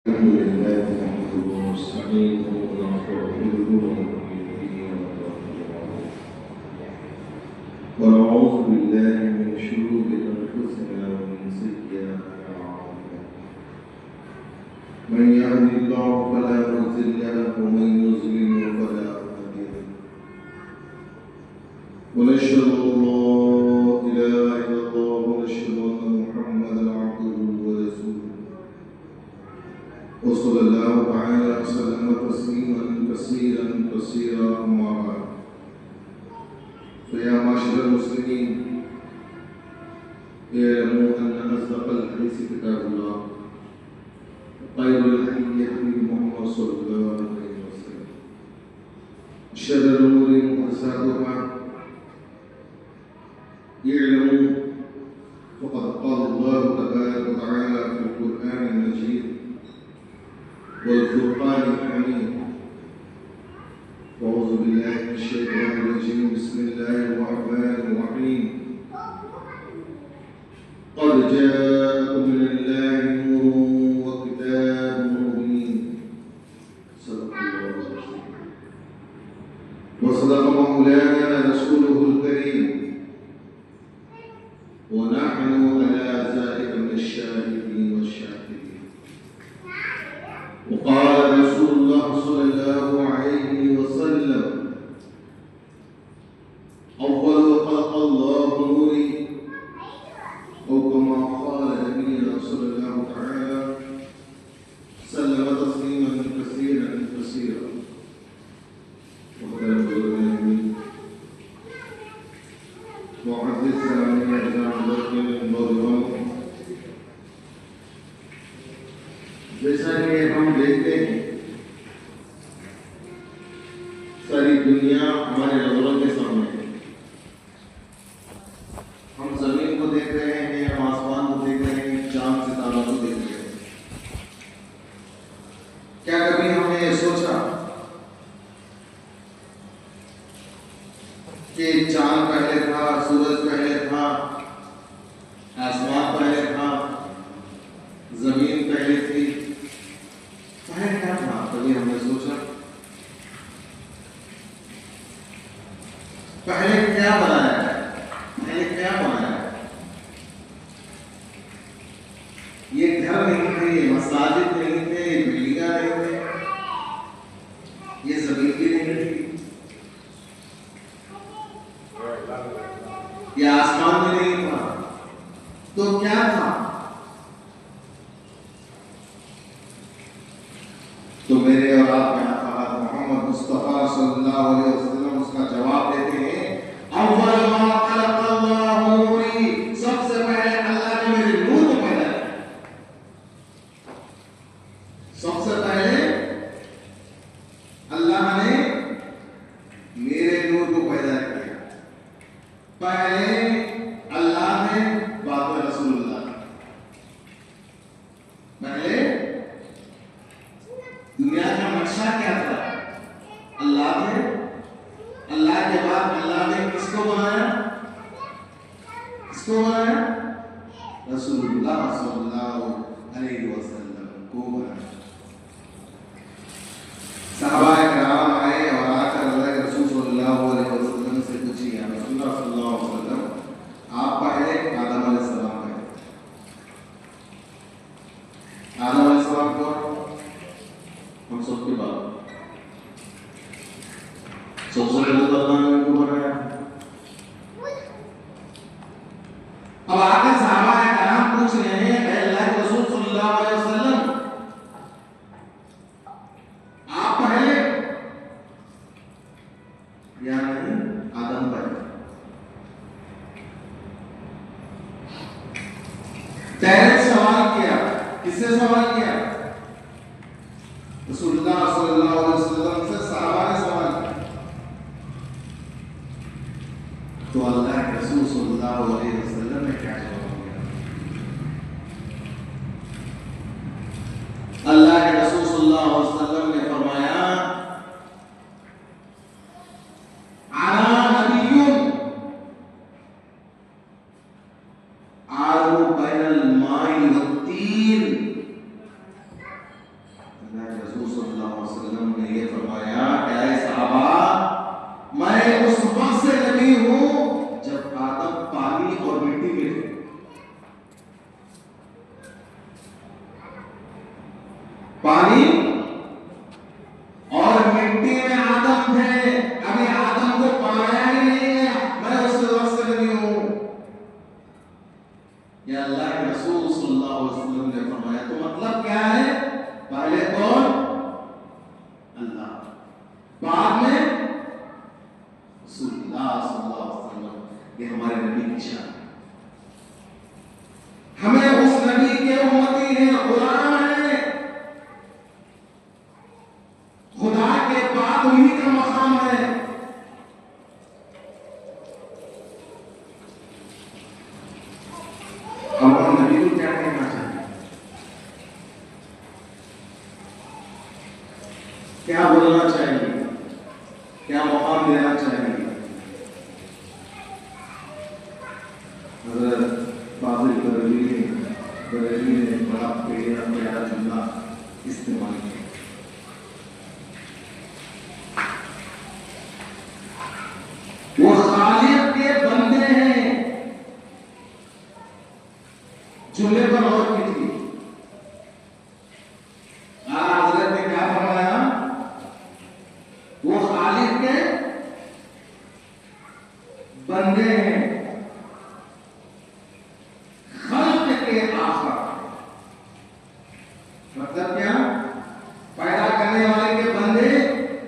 الحمد لله نحمده ونستعينه ونستغفره ونؤمن به ونعوذ بالله من شرور انفسنا ومن سيئات اعمالنا من يهد الله فلا مضل له ومن يضلل فلا هادي له ونشهد ان لا اله الا الله ونشهد ان محمدا عبده ورسوله وصلى الله تعالى وسلم تسليما كثيرا اما بعد فيا معاشر المسلمين اعلموا ان اصدق الحديث كتاب الله وخير الهدي هدي محمد صلى الله عليه وسلم شر الامور محدثاتها اعلموا فقد قال الله تبارك وتعالى في القران المجيد والفرقان الحميد أعوذ بالله من الشيطان الرجيم بسم الله الرحمن الرحيم قد جاءكم من الله نور وكتاب مبين صدق الله العظيم وصدق مولانا رسوله الكريم ونحن على ذلك من الشاهدين والشاكرين وقال رسول الله صلى الله عليه وسلم أول خلق الله نوري أو كما قال نبينا صلى الله تعالى سلم تسليما كثيرا محترم العلماء معزز سامعين اعزام نوجوان جیسا کہ ہم دیکھتے ہیں ساری دنیا ہمارے نظروں کے سامنے ہے. ہم زمین کو دیکھ رہے ہیں، ہم آسمان کو دیکھ رہے ہیں، چاند ستاروں کو دیکھ رہے ہیں. کیا کبھی ہم نے یہ سوچا کہ چاند پہلے تھا، سورج پہلے تھا، آسمان پہلے تھا، زمین پہلے تھی؟ پہلے کیا تھا؟ کبھی ہم نے سوچا پہلے کیا بنایا ہے؟ یہ گھر نہیں تھے، یہ مساجد نہیں تھے، یہ بلڈنگاں نہیں تھے، یہ زمین بھی نہیں تھی، یہ آسمان بھی نہیں تھا. تو کیا تھا؟ تو میرے اور آپ کے آقا محمد مصطفیٰ صلی اللہ علیہ وسلم اس کا جواب دیتے ہیں. اول ما خلق اللہ نوری، سب سے پہلے اللہ نے میرے نور کو پیدا کیا. سب سے پہلے اللہ نے میرے نور کو پیدا کیا. پہلے اللہ نے، بعد میں رسول اللہ. پہلے دنیا کا نقشہ کیا تھا؟ اللہ نے، اللہ کے بعد اللہ نے کس کو بنایا؟ رسول اللہ صلی اللہ علیہ وسلم کو بنایا. صحابہ کرام آئے اور آ کر اللہ کے رسول صلی اللہ علیہ وسلم سے پوچھی، یا رسول اللہ صلی اللہ علیہ وسلم، آپ پہلے آدم علیہ السلام ہے. آدم علیہ السلام کو ہم سب کے بعد سب سے پہلے تو اللہ نے کو بنایا. اب آگے صحابہ کرام پوچھ رہے ہیں، اے اللہ کے رسول صلی اللہ علیہ وسلم، آپ پہلے یا نہیں آدم پہلے؟ ڈائریکٹ سوال کیا. کس سے سوال کیا؟ رسول اللہ صلی اللہ علیہ وسلم سے صحابہ نے سوال کیا. تو اللہ کے رسول صلی اللہ علیہ وسلم نے کیا جواب دیا؟ اللہ کے رسول صلی اللہ علیہ وسلم نے فرمایا، انا نبی عالم بین الماء والطین. اللہ کے رسول صلی اللہ علیہ وسلم نے یہ فرمایا کہ اے صحابہ، میں اس وقت سے نبی ہوں جب آدم پانی اور مٹی میں تھے. پانی اور مٹی میں آدم تھے، ابھی آدم کو پایا ہی نہیں ہے، میں اس وقت سے نبی ہوں. یہ اللہ کے رسول صلی اللہ علیہ وسلم نے فرمایا. تو مطلب کیا ہے؟ پہلے کون؟ اللہ، بعد میں رسول اللہ صلی اللہ علیہ وسلم. یہ ہمارے نبی کی شان ہے. ہمیں اس نبی کے امتی ہیں، غلام ہیں. خدا کے بعد انہی کا مقام ہے. ہم نبی کو کیا کہنا چاہتے ہیں؟ کیا بولنا چاہیے؟ کیا مقام دینا چاہیے؟ حضرت فاضل بریلوی نے بڑا پیارا جملہ استعمال کیا. وہ خالق کے بندے ہیں. جملے پر غور کیجیے. حضرت نے کیا فرمایا؟ وہ خالق کے بندے ہیں، خلق کے آخر. مطلب کیا؟ پیدا کرنے والے کے بندے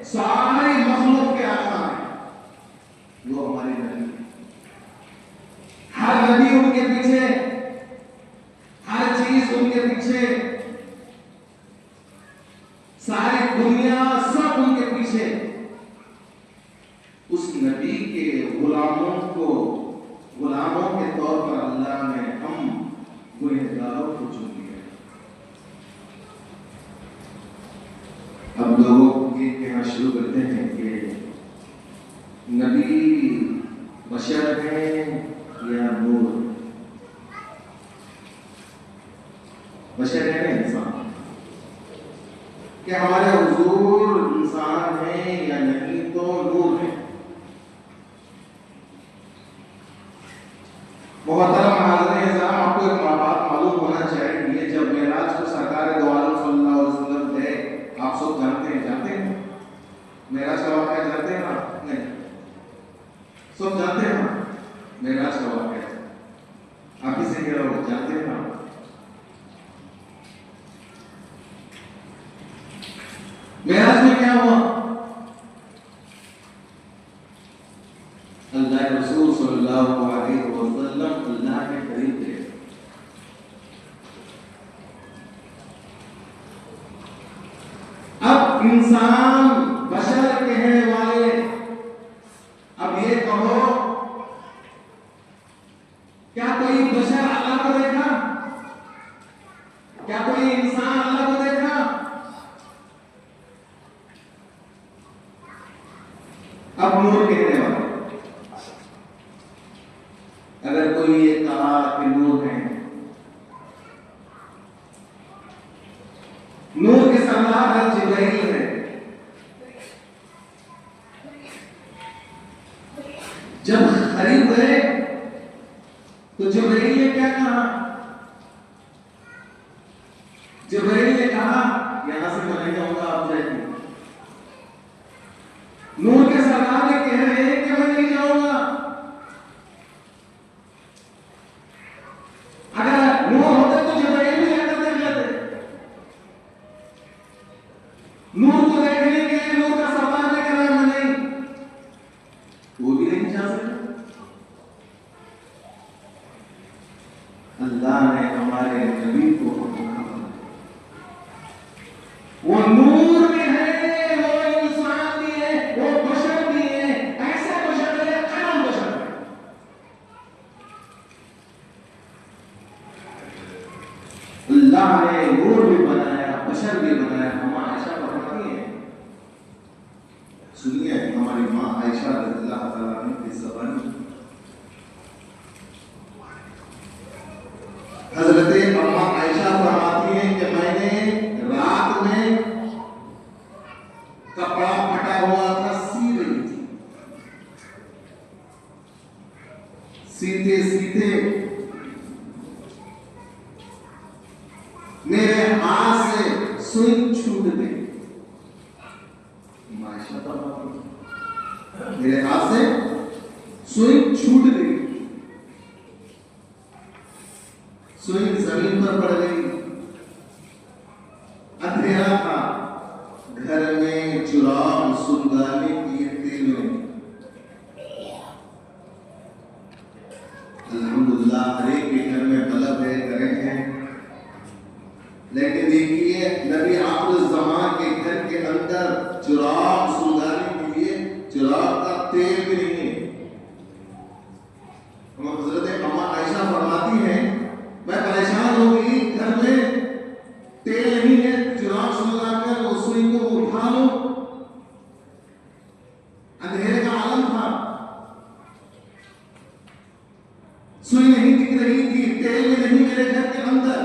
ساری مخلوق کے آخر ہیں. وہ ہمارے نبی ہیں. ہر نبی ان کے پیچھے، ہر چیز ان کے پیچھے، ساری دنیا سب ان کے پیچھے. اس نبی کے غلاموں کے طور پر اللہ نے ہم گنہگاروں کو چن لیا. اب لوگ یہ کہنا شروع کرتے ہیں کہ نبی بشر ہیں یا نور؟ بشر ہے انسان. کیا ہمارے حضور انسان ہیں یا نہیں تو نور ہیں؟ محترم حاضرین اعظام، آپ کو ایک بات معلوم ہونا چاہیے. جب معراج کو سرکار دو عالم صلی اللہ علیہ وسلم تھے، آپ سب جانتے ہیں معراج کا واقعہ جانتے ہیں نا؟ نہیں، سب جانتے ہیں نا معراج کا واقعہ. آپ ہی سے کہہ رہا ہوں، جانتے ہیں نا؟ معراج میں کیا ہوا؟ اللہ کے رسول صلی اللہ علیہ وسلم اللہ کے قریب تھے. اب انسان بشر کہنے والے، اب یہ کہو کیا کوئی بشر اللہ کو دیکھا؟ کیا کوئی انسان اللہ کو دیکھا؟ اب نور کہنے والے، اگر کوئی یہ کہا کہ نور ہے، نور کے سردار جبرائیل ہے. جب قریب گئے تو جبرائیل نے کیا کہا؟ جبرائیل نے کہا یہاں سے میں نہیں جاؤں گا، آپ جائیے. نور کے سردار نے کہہ رہے ہیں کہ میں نہیں جاؤں گا. اگر نور ہوتے تو جبرائیل بھی جا کر دیکھ لیتے. نور کو دیکھنے کے لیے نور کا سردار نے کہا میں نہیں، وہ بھی نہیں جا سکتا. اللہ نے ہمارے نبی کو وہ نور بھی ہے، وہ انسان بھی ہے، وہ بشر بھی ہے. ایسے بشر ہے، قلم بشر ہے. اللہ نے نور بھی بنایا، بشر بھی بنایا. ہم عائشہ فرماتی ہیں، سنیے ہماری ماں عائشہ رضی اللہ تعالیٰ عنہ کی زبانی. حضرت اماں عائشہ فرماتی ہیں کہ میں نے رات میں سوئی چھوٹ گئی. عائشہ فرماتی میرے ہاتھ سے سوئی چھوٹ گئی, سوئی زمین پر پڑ گئی. اندھیرا تھا, گھر میں چراغ سلگانے کی تیل میں. الحمدللہ ہر ایک کے گھر میں بلب ہے, کرنٹ ہے, لیکن دیکھیے نبی آخر الزمان کے گھر کے اندر چراغ سلگانے کے لیے چراغ کا تیل بھی نہیں ہے. حضرت اما عائشہ فرماتی ہیں میں پریشان ہو گئی, گھر میں تیل نہیں ہے, چراغ سلگا کر وہ سوئی کو اٹھا لو. اندھیرے کا عالم تھا, سوئی نہیں دکھ رہی تھی, تیل بھی نہیں میرے گھر کے اندر.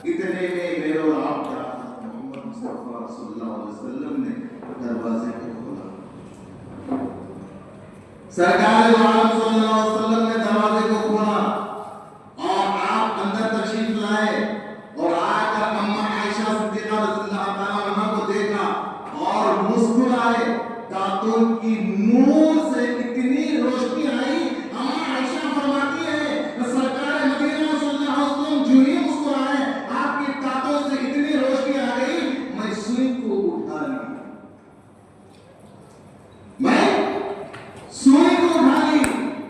اتنے میں میرے اور آپ کا محمد مصطفیٰ صلی اللہ علیہ وسلم نے دروازے کو کھولا. سرکار دو عالم صلی اللہ علیہ وسلم نے دروازے کو کھولا اور آپ اندر تشریف لائے اور آ کر اما عائشہ صدیقہ رضی اللہ تعالیٰ عنہا کو دیکھا اور مسکرائے. دانتوں کی نور سے اتنی روشنی آئی. اما عائشہ فرماتی ہے سرکار مدینہ صلی اللہ علیہ وسلم جو ہی مسکرائے آپ کی دانتوں سے اتنی روشنی آ گئی, میں سوئی کو اٹھا لی, میں سوئی کو اٹھا لی.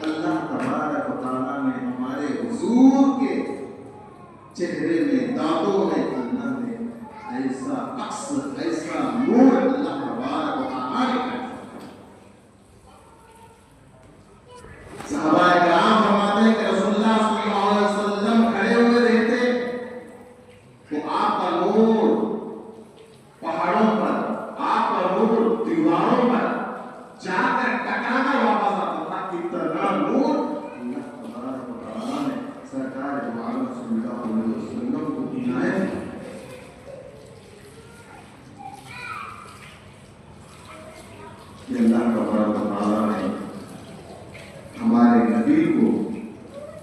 اللہ تبارک و تعالیٰ نے ہمارے حضور کے چہرے میں, دانتوں میں اللہ نے ایسا عکس, ایسا نور اللہ تبارک و تعالیٰ نے. صحابہ کرام فرماتے ہیں کہ رسول اللہ صلی اللہ علیہ وسلم کھڑے ہوئے رہتے تو آپ کا نور پہاڑوں پر, آپ کا نور دیواروں پر جا کر ٹکرا کر واپس آتا تھا. کتنا نور اللہ تبارک و تعالیٰ نے سرکار دو عالم صلی اللہ علیہ وسلم کو عنایت کی. کہ اللہ تبارک و تعالیٰ نے ہمارے نبی کو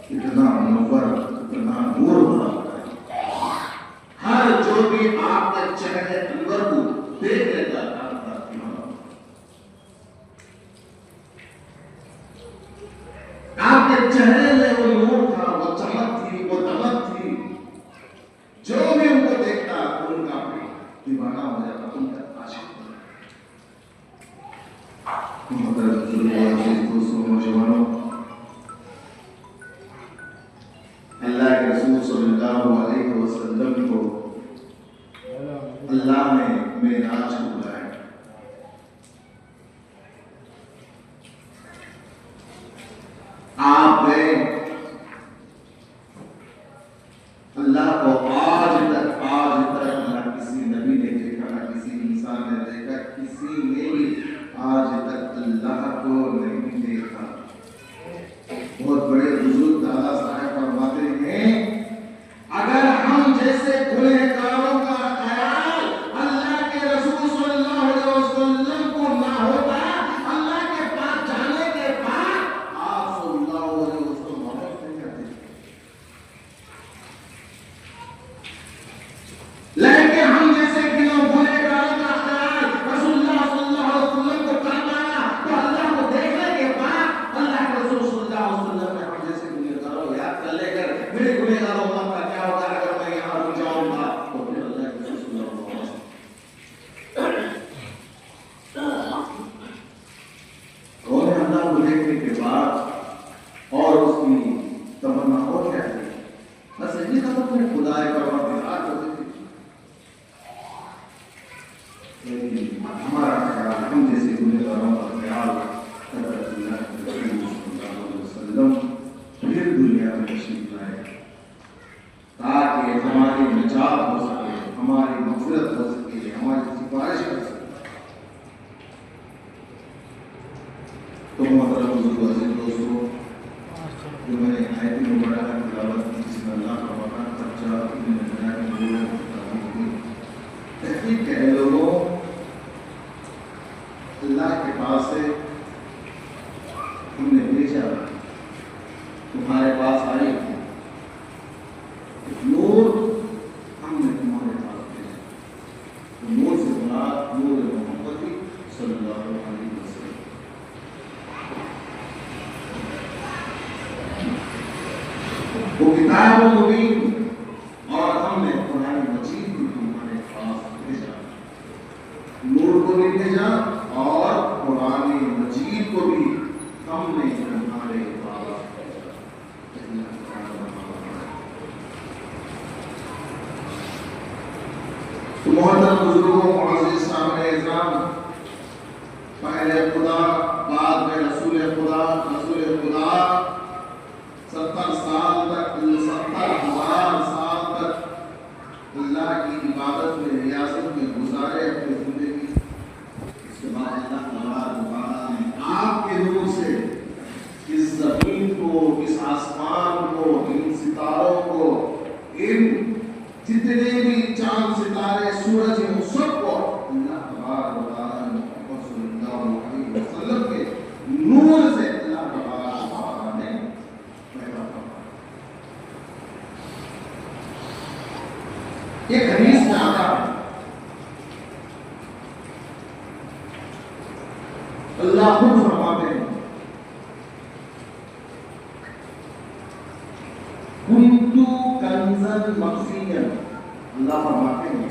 اتنا منور, اتنا نور بنا. ہر جو بھی آپ کے چہرے انور کو دیکھ لیتا تھا, آپ کے چہرے میں وہ نور تھا, وہ چمک تھی, وہ دمک تھی. جو بھی ان کو دیکھتا ان کا دیوانہ ہو جاتا, ان کا عاشق ہو جاتا. نوجوانوں, اللہ کے رسول صلی اللہ علیہ وسلم کو اللہ نے معراج کو بلایا. آپ گئے, اللہ کو آج تک نہ کسی نبی نے دیکھا, نہ کسی انسان نے دیکھا, کسی نے بھی آج تک اللہ کو نہیں دیکھا. بہت بڑے بزرگ دادا صاحب فرماتے ہیں اگر ہم جیسے گنہگاروں کا خیال اللہ کے رسول صلی اللہ علیہ وسلم کو نہ ہوتا, اللہ کے پاس جانے کے بعد آپ صلی اللہ علیہ وسلم محبت نہیں کرتے. لیکن ہم جیسے گنہگاروں کا خیال رسول اللہ صلی اللہ علیہ وسلم کو کر پایا تو اللہ کو دیکھنے کے بعد اللہ کے رسول صلی اللہ علیہ وسلم نے ہم جیسے گنہگاروں یاد کر لے کر میرے گنہگار امت کا کیا ہوگا اگر میں یہاں رک جاؤں گا تو پھر اللہ کے رسول صلی اللہ علیہ وسلم اور اللہ کو دیکھنے کے بعد اور اس کی تمنا اور کیا ہے, بس یہی تھا کہ خدا پروردگار کو دیکھیں. لیکن ہمارا خیال, ہم جیسے گنہگاروں کا خیال حضرت اللہ کے رسول صلی اللہ علیہ وسلم پھر دنیا میں تشریف لائے تاکہ ہماری نجات ہو سکے, ہماری مغفرت ہو سکے, ہماری سفارش کر سکے. تو محترم بزرگ عزیز دوستوں, جو میں نے آیت مبارکہ تلاوت کی, بسم اللہ الرحمن الرحیم, تحقیق کہہ لوگوں اللہ کے پاس سے ہم نے بھیجا, تمہارے پاس آئی, نور ہم نے تمہارے پاس بھیجا. مراد نور محمدی صلی اللہ علیہ وسلم. وہ کتاب مبین اور ہم نے قرآن مجید کو تمہارے پاس بھیجا. نور کو بھی بھیجا اور قرآن مجید کو بھی ہم نے تمہارے پاس بھیجا. محترم بزرگوں، معزز سامنے اعظام، پہلے خدا بعد میں رسول خدا، رسول خدا 70 سال تک 70,000 سال تک اللہ کی عبادت میں ریاضت میں گزارے اپنی زندگی. اس کے بعد اللہ تبارک و تعالیٰ نے آپ کے نور سے اس زمین کو، اس آسمان کو، ان ستاروں کو، ان جتنے بھی چاند ستارے سورج ہیں سب کو اللہ تبارک و تعالیٰ نے محمد صلی اللہ علیہ وسلم کے نور سے اللہ تبارک و تعالیٰ نے پیدا فرمایا. ایک حدیث میں آتا ہے اللہ خود فرماتے ہیں کنتو کنزن مخفیا. اللہ فرماتے ہیں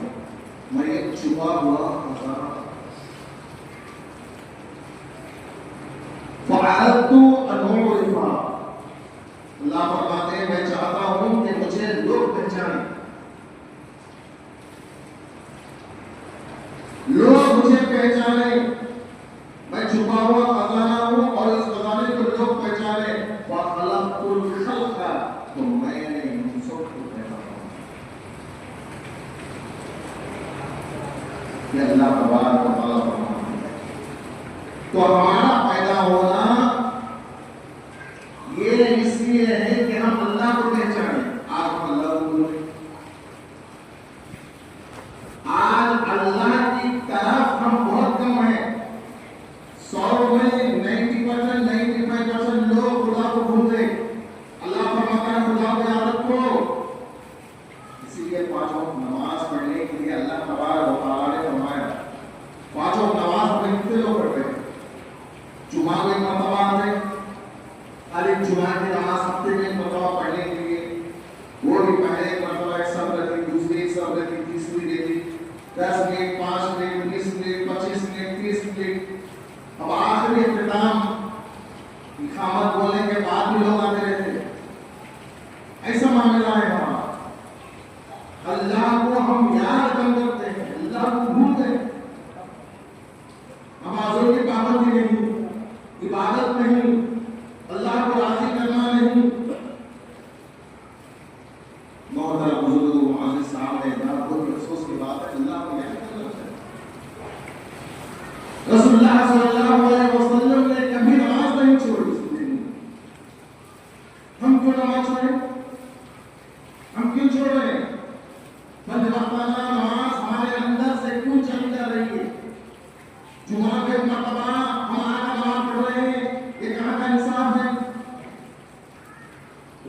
میں ایک چھپا ہوا خزانہ فعلت ان اعرف. اللہ فرماتے ہیں میں چاہتا ہوں کہ مجھے لوگ پہچانیں، لوگ مجھے پہچانیں. میں چھپا ہوا خزانہ ہوں اور اس خزانے کو لوگ پہچانیں. وخلقت الخلق، تو میں نے ان سب کو پیدا کیا. یہ اللہ تبارک و تعالیٰ فرماتے ہیں. تو ہمارا پیدا ہونا یہ اس لیے ہے کہ ہم اللہ کو پہچانیں. آج ہم اللہ کو بولیں، آج اللہ کی طرف ہم بہت کم ہیں. 100 میں 90%، 95% لوگ خدا کو بھول گئے. اللہ فرماتا ہے خدا کو یاد رکھو. اسی لیے 5 وقت نماز پڑھنے کے لیے اللہ تبارک و تعالیٰ نے فرمایا. 5 وقت نماز پڑھنے کتنے لوگ پڑھتے ہیں؟ جمعہ کو ایک مرتبہ آتے ہیں، خالی جمعہ کی نماز ہفتے میں ایک مرتبہ پڑھنے کے لیے، وہ بھی پہلے ایک مرتبہ ایک سب رہتی، دوسری ایک سب رہتی، تیسری رہتی 10 minute, 5 minute, 20 minute, 25 minute, 30 minute. اب آخری اختتام اقامت بولنے کے بعد بھی لوگ آتے رہتے ہیں. ایسا معاملہ ہے ہمارا. اللہ کو ہم یاد کم کرتے ہیں، اللہ کو بھول گئے. نمازوں کی پابندی نہیں، عبادت نہیں، اللہ کو راضی کرنا نہیں. محترم بزرگوں، معزز صاحب، بہت افسوس کی بات ہے، اللہ کو یاد کرنا چاہیے. رسول اللہ صلی اللہ علیہ وسلم نے کبھی نماز نہیں چھوڑی. ہم کیوں نماز چھوڑیں؟ ہم کیوں چھوڑ رہے ہیں؟ بند وقتانہ نماز ہمارے اندر سے کیوں چلی جا رہی ہے؟ جمعہ کے مرتبہ ہم آج نماز پڑھ رہے ہیں، یہ کہاں کا انصاف ہے؟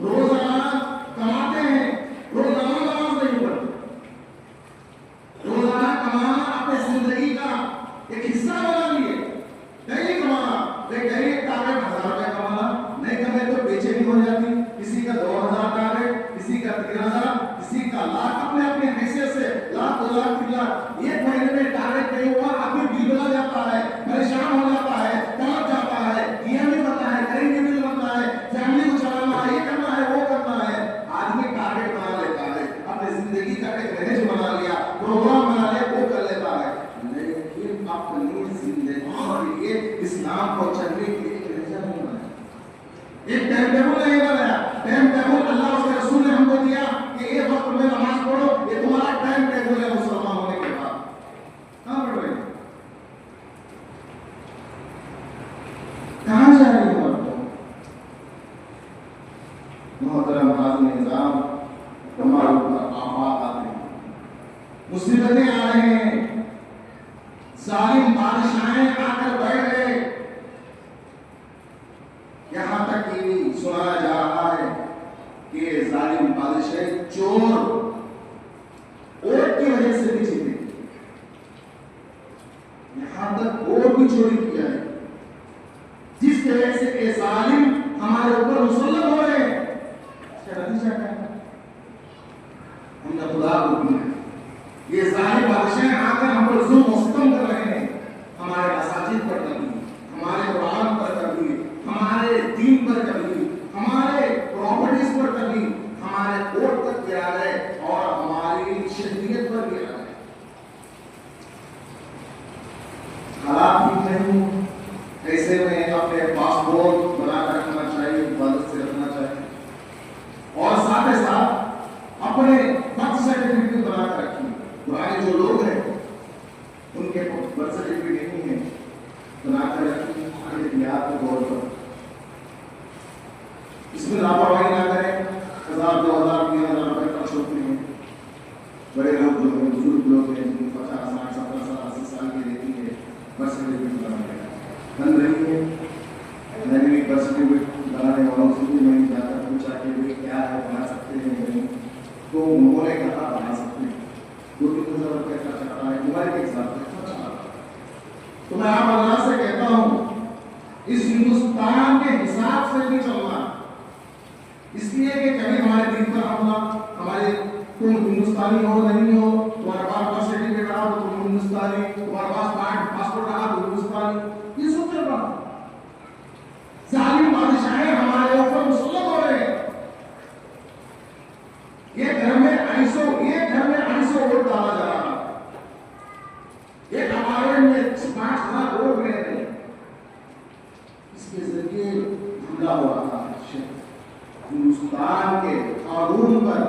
روزانہ کماتے ہیں، روزانہ نماز نہیں پڑھتے. روزانہ کمانا اپنے زندگی کا ایک حصہ بنا لیے. ڈیلی کمانا، ڈیلی ایک ٹارگیٹ 1000 روپے کمانا، نہیں کمائے تو بے چینی ہو جاتی. کسی کا 2000 ٹارگیٹ، کسی کا 3000، کسی کا لاکھ. اپنے اپنے حیثیت سے لاکھ 2 لاکھ 3 لاکھ. ایک مہینے میں ٹارگیٹ نہیں ہوا، آدمی بل بنا جاتا ہے، پریشان ہو جاتا ہے، تڑپ جاتا ہے. یہ بھی بنتا ہے، کریں بل بنتا ہے، فیملی کو چلانا ہے، یہ کرنا ہے، وہ کرنا ہے. آدمی ٹارگیٹ بنا لیتا ہے، اپنی زندگی کا ایک مینج بنا لیا، پروگرام بنا لیا، وہ کر لیتا ہے. لیکن اپنی زندگی کے لیے اسلام کو چلنے کے لیے ایک نظر نہیں بنایا، ایک ٹائم ٹیبل نہیں بنایا. ٹائم ٹیبل اللہ اس کے رسول نے ہم کو دیا کہ ایک وقت میں نماز پڑھو، یہ تمہارا ٹائم ٹیبل ہے. مسلمان ہونے کے بعد کہاں پڑھ رہے ہیں؟ کہاں جا رہی ہے بات؟ محترم حاضرین نظام، ہمارے اوپر آفات آتے ہیں، مصیبتیں آ رہے ہیں، ظالم بادشاہیں آ کر بیٹھ گئے. یہاں تک کہ سنایا جا رہا ہے کہ ظالم بادشاہ چور ووٹ کی وجہ سے بھی جیتے. چوری کیا ہے، جس کی وجہ سے یہ ظالم ہمارے اوپر مسلط ہو رہے ہیں، اس کا نتیجہ کیا ہے؟ ہم نے خدا کو دیا، یہ ظالم بادشاہ آ کر ہم پر ظلم و ستم کر رہے ہیں، ہمارے مساجد پر کبھی، ہمارے قرآن پر کبھی، ہمارے دین پر کبھی، ہمارے پراپرٹیز پر کبھی، ہمارے کوٹ تک گرا رہے اور ہماری شہریت پر گرا رہے۔ حالات ٹھیک نہیں، ایسے میں اپنے پاسپورٹ بنا کر رکھنا چاہیے، حفاظت سے رکھنا چاہیے، اور ساتھ ہی ساتھ اپنے برتھ سرٹیفکیٹ بنا کر رکھیے۔ پرانے جو لوگ ہیں ان کے برتھ سرٹیفکیٹ نہیں ہے، بنا کر رکھیے، احتیاط کے طور پر اس میں لاپرواہی نہ کریں۔ 1000 2000 3000 روپے خرچ ہوتے ہیں، بڑے لوگ جو ہیں، بزرگ لوگ ہیں، 50 60 70 سال 80 سال کی رہتی ہے، برتھ سرٹیفکیٹ بن رہی ہے۔ میں نے برتھ سرٹیفکیٹ بنانے والوں سے بھی میں نے جا کر پوچھا کہ وہ کیا ہے، بنا سکتے ہیں نہیں، تو انہوں نے کہا بنا سکتے ہیں، 2-3 روپے خرچ آتا ہے، موبائل کے حساب سے خرچ آتا ہے۔ تو میں آپ اللہ سے کہتا ہوں اس ہندوستان کے حساب سے بھی چلنا، اس لیے کہ کبھی ہمارے دین پر حملہ، ہمارے تم ہندوستانی ہو نہیں ہو، تمہارے پاس برتھ سرٹیفکیٹ رہا تو تم ہندوستانی، تمہارے پاس پاسپورٹ رہا تو ہندوستانی، یہ سب چل رہا۔ ظالم بادشاہیں ہمارے اوپر مسلط ہو رہے ہیں۔ یہ گھر میں 250 ووٹ ڈالا جا رہا ہے، ایک ہمارے میں 5000 ووٹ رہے ہیں، اس کے ذریعے حملہ ہو رہا ہے ہندوستان کے قانون پر،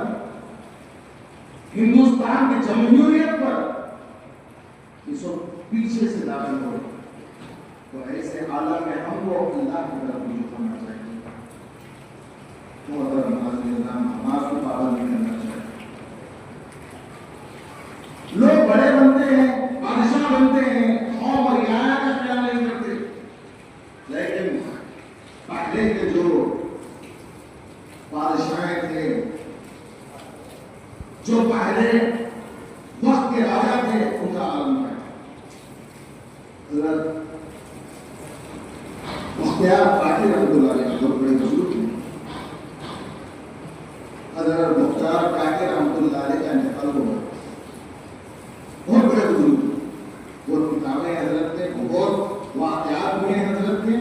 ہندوستان کی جمہوریت پر، یہ سب پیچھے سے داخل ہو رہے۔ تو ایسے عالم میں ہم کو اللہ کی طرف رجوع کرنا چاہیے، نماز کی پابندی کرنا چاہیے۔ لوگ بڑے بنتے ہیں، بادشاہ بنتے ہیں، قوم اور رعایا کا خیال نہیں کرتے، لیکن پہلے کے جو بادشاہ تھے، جو پہلے وقت کے راجا تھے، ان کا عالم ہے۔ حضرت مختار کاکڑ رحمۃ اللہ علیہ بہت بڑے بزرگ ہیں، حضرت مختار کاکڑ رحمۃ اللہ علیہ کا انتقال ہو گیا، بہت بڑے بزرگ، بہت کتابیں حضرت نے، بہت واقعات بھی ہیں حضرت کے،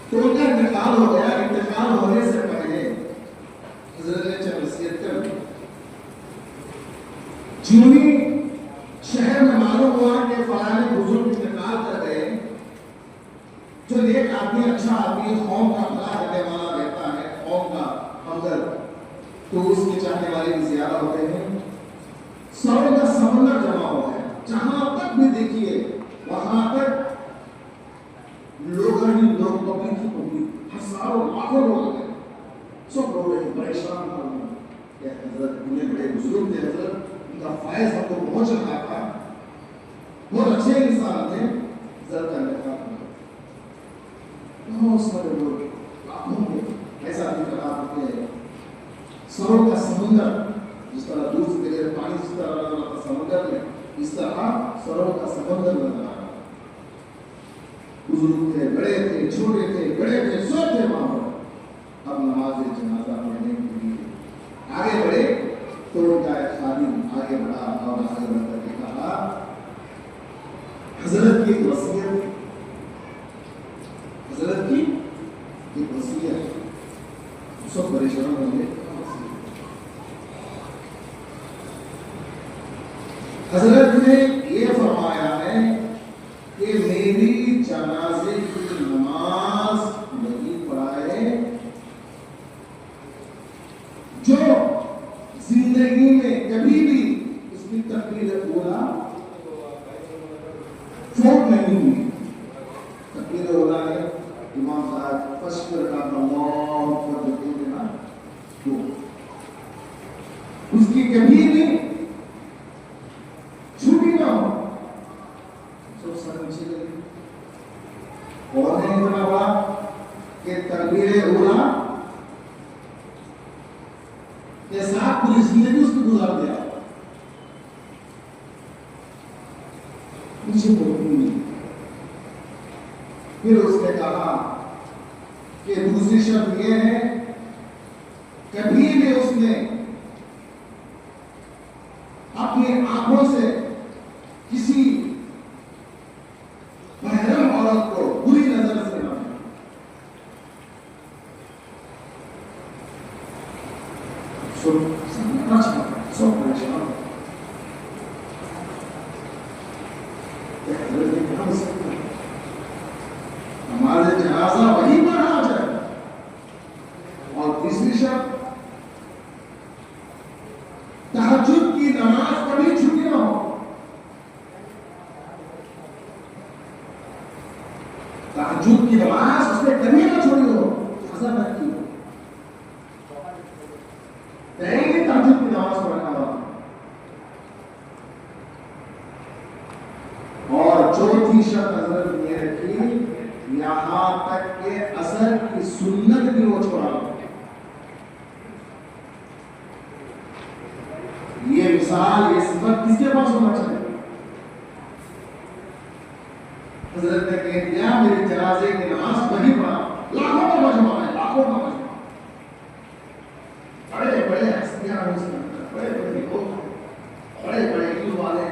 تو ان کا انتقال ہو گیا۔ انتقال ہونے سے پہلے حضرت نے چند وصیت کر دی۔ چونی شہر میں معلوم ہوا کہ فلاں بزرگ انتقال کر گئے، جو ایک آدمی اچھا آدمی قوم کا بھلا کرنے والا رہتا ہے، قوم کا ہمدرد، تو اس کے چاہنے والے بھی زیادہ ہوتے ہیں۔ سروں کا سمندر جمع ہو گیا، جہاں تک بھی دیکھیے وہاں تک لوگ ہی لوگ، پبلک ہی پبلک، ہزاروں لاکھوں لوگ ہیں، سب لوگ ہیں پریشان ہو رہے ہیں کہ حضرت انہیں بڑے بزرگ تھے، حضرت ان کا فیض ہم کو پہنچ رہا تھا، بہت اچھے انسان تھے، حضرت کا انتقال ہو گیا۔ بہت سارے لوگ لاکھوں میں ایسا انتقال ہوتے ہیں، سروں کا سمندر، جس طرح دور سے بغیر پانی جس طرح نظر آتا سمندر میں، اس طرح سروں کا سمندر نظر آتا۔ بزرگ تھے، بڑے تھے، چھوٹے تھے، بڑے تھے، سب تھے وہاں پر۔ اب نماز جنازہ پڑھنے کے لیے آگے بڑھے تو ان کا ایک خادم آگے بڑھا اور آگے بڑھ کر کے کہا، حضرت کی ایک وصیت، حضرت کی ایک وصیت، سب پریشان ہوں گے۔ حضرت نے یہ فرمایا ہے کہ میری جنازے کی نماز نہیں پڑھائے جو زندگی میں کبھی بھی اس کی تکبیر اولا فوت نہیں ہوئی۔ تکبیر اولا ہے امام صاحب فشکر کا اللہ پر دیتے ہیں نا، تو اس کی کبھی بھی چھوٹی نہ ہو، سب سمجھے گئے۔ اور ہے اتنا بڑا کہ تکبیر اولا کے ساتھ پوری زندگی اس کی گزار دیا۔ مجھے ملکوں نہیں. پھر اس نے کہا کہ دوسری شرط یہ ہے کبھی بھی اس نے اپنی آنکھوں سے کسی محرم عورت کو بری نظر سے نہ دیکھا. سب پریشان ہمارے جنازہ وہی پڑھا جائے. اور تیسری شرط تہجد کی نماز کبھی چھٹی نہ ہو. تہجد کی نماز اس نے کبھی نہ چھوڑی ہو. قضا نہ کی ہو. تہجد کی نماز پڑھنا ہو. اور چوتھی شرط حضرت نے رکھی یہاں تک کہ اثر کی سنت بھی وہ چھوڑا. یہ مثال، یہ صفت کس کے پاس ہونا چاہیے؟ حضرت نے کہہ دیا میری جنازے کی نماز وہی پڑھا. لاکھوں کا مجمع ہے، لاکھوں کا مجمع. بڑے بڑے ہستیاں ہیں اس میں، بڑے بڑے لوگ، بڑے بڑے علم والے ہیں،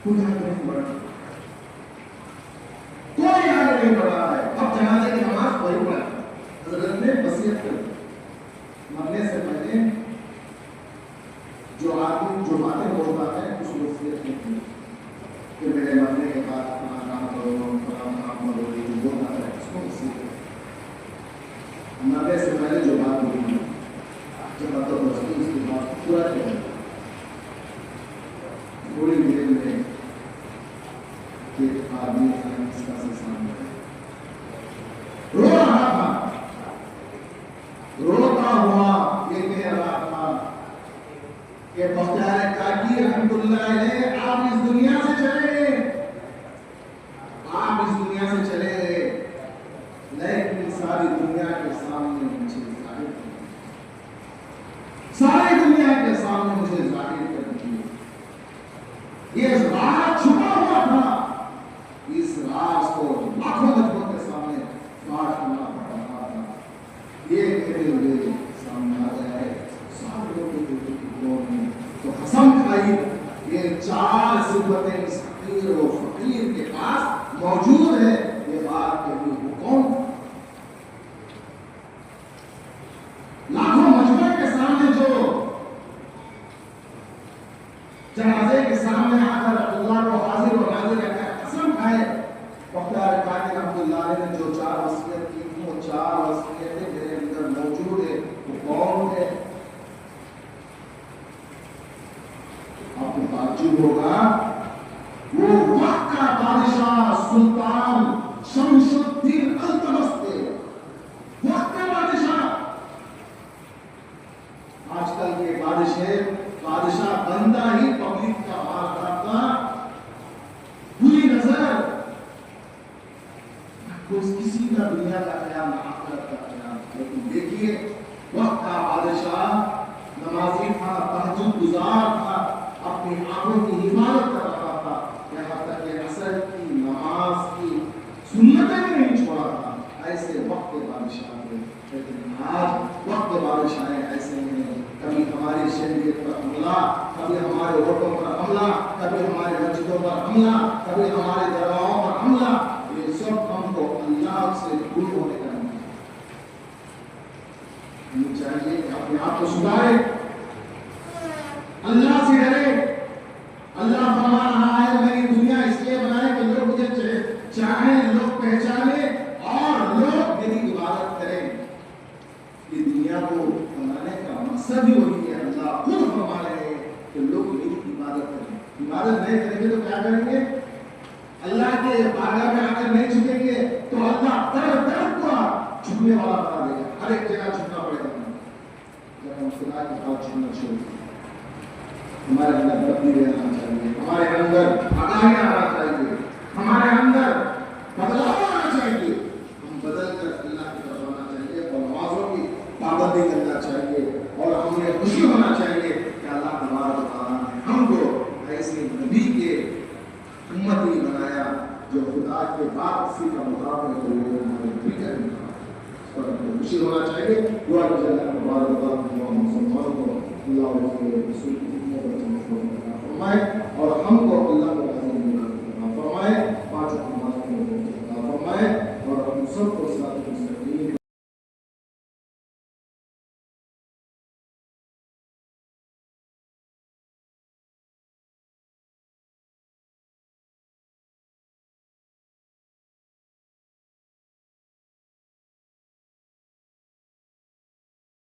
کوئی آگے نہیں بڑھا، کوئی آگے نہیں بڑھا ہے. اب جنازے کی نماز وہی پڑھا. حضرت نے وصیت کر مرنے سے پہلے جو آدمی جو باتیں بولتا ہے اس وصیت کی کہ میرے مرنے کے بعد اپنا کام کرو، فلاں کام کرو، جو بولتا ہے اس کو وصیت کر. مرنے سے پہلے جو بات بولی جب آپ اس کی بات پورا کیا تھوڑی دیر میں ایک آدمی اس کا سے سامنے رو رہا تھا، روتا ہوا یہ کہہ رہا تھا کہ بختیار کاکی رحمت اللہ علیہ آپ اس دنیا سے چلے گئے، آپ اس دنیا سے چلے گئے، لیکن ساری دنیا کے سامنے مجھے ظاہر کر دیا، ساری دنیا کے سامنے مجھے ظاہر کر دیا. یہ راز چھپا ہوا تھا، اس راز کو لاکھوں لوگوں کے سامنے فاش کرنا پڑ رہا تھا. یہ کہتے ہوئے سامنے آ گیا ہے سارے لوگوں نے تو قسم کھائی. یہ چار صفتیں اس فقیر و فقیر کے پاس موجود ہے. یہ بات کہی وہ کون؟ لاکھوں مجمع کے سامنے جو جنازے کے سامنے آ کر اللہ کو حاضر و ناظر رکھا قسم کھائے. بختیار کاکی رحمۃ اللہ علیہ نے جو چار وصیت کی وہ چار وصیتیں میرے اندر موجود ہے. وہ کون ہے؟ آپ کو تعجب ہوگا وہ وقت کا بادشاہ سلطان شمس الدین التمش تھے. وقت کا بادشاہ. آج کل کے بادشاہ بندہ ہی پبلک کا مال کرتا، بری نظر، کسی کا دنیا کا خیال نہ آخرت کا خیال. لیکن دیکھیے وقت کا بادشاہ نمازی تھا، تہجد گزار تھا، اپنی آنکھوں کی حفاظت کر رہا تھا، یہاں تک کہ عصر کی نماز کی سنتیں بھی نہیں چھوڑا تھا. ایسے وقت کے بادشاہ تھے. لیکن آج وقت کے بادشاہ ایسے ہیں، کبھی ہماری شہریت پر حملہ، کبھی ہمارے ووٹوں پر حملہ، کبھی ہمارے مسجدوں پر حملہ، کبھی ہمارے درگاہوں پر حملہ. یہ سب ہم کو اللہ سے دور ہونے کا نہیں چاہیے کہ اپنے آپ کو سدھارے، اللہ سے ڈرے. اللہ فرما رہا ہے میں یہ دنیا اس لیے بنائے کہ لوگ مجھے چاہیں، لوگ پہچانے اور لوگ میری عبادت کریں. یہ دنیا کو بنانے کا مقصد ہی وہی ہے. اللہ خود فرما رہے ہیں کہ لوگ میری عبادت کریں. عبادت نہیں کریں گے تو کیا کریں گے؟ اللہ کے بارگاہ میں آ کر نہیں جھکیں گے تو اللہ طرف کو جھکنے والا بنا دے گا. ہر ایک جگہ جھکنا پڑے گا. جب ہم خدا کے پاس جھکنا چھوڑ دیں، ہمارے اندر تبدیلی آنا چاہیے، ہمارے اندر آگاہی آنا چاہیے، ہمارے اندر بدلاؤ آنا چاہیے. ہم بدل کر اللہ کی طرف آنا چاہیے اور نمازوں کی پابندی کرنا چاہیے اور ہمیں خوشی ہونا چاہیے کہ اللہ تبارک و تعالیٰ نے ہم کو ایسی کے بعد اسی کا مقام ہے تو یہ ہمارے فکر نہیں اس پر خوشی ہونا چاہیے. دعا کی جائے ہمارے مسلمانوں کو اللہ اور اس کے رسول کی خدمت میں فرمائے اور ہم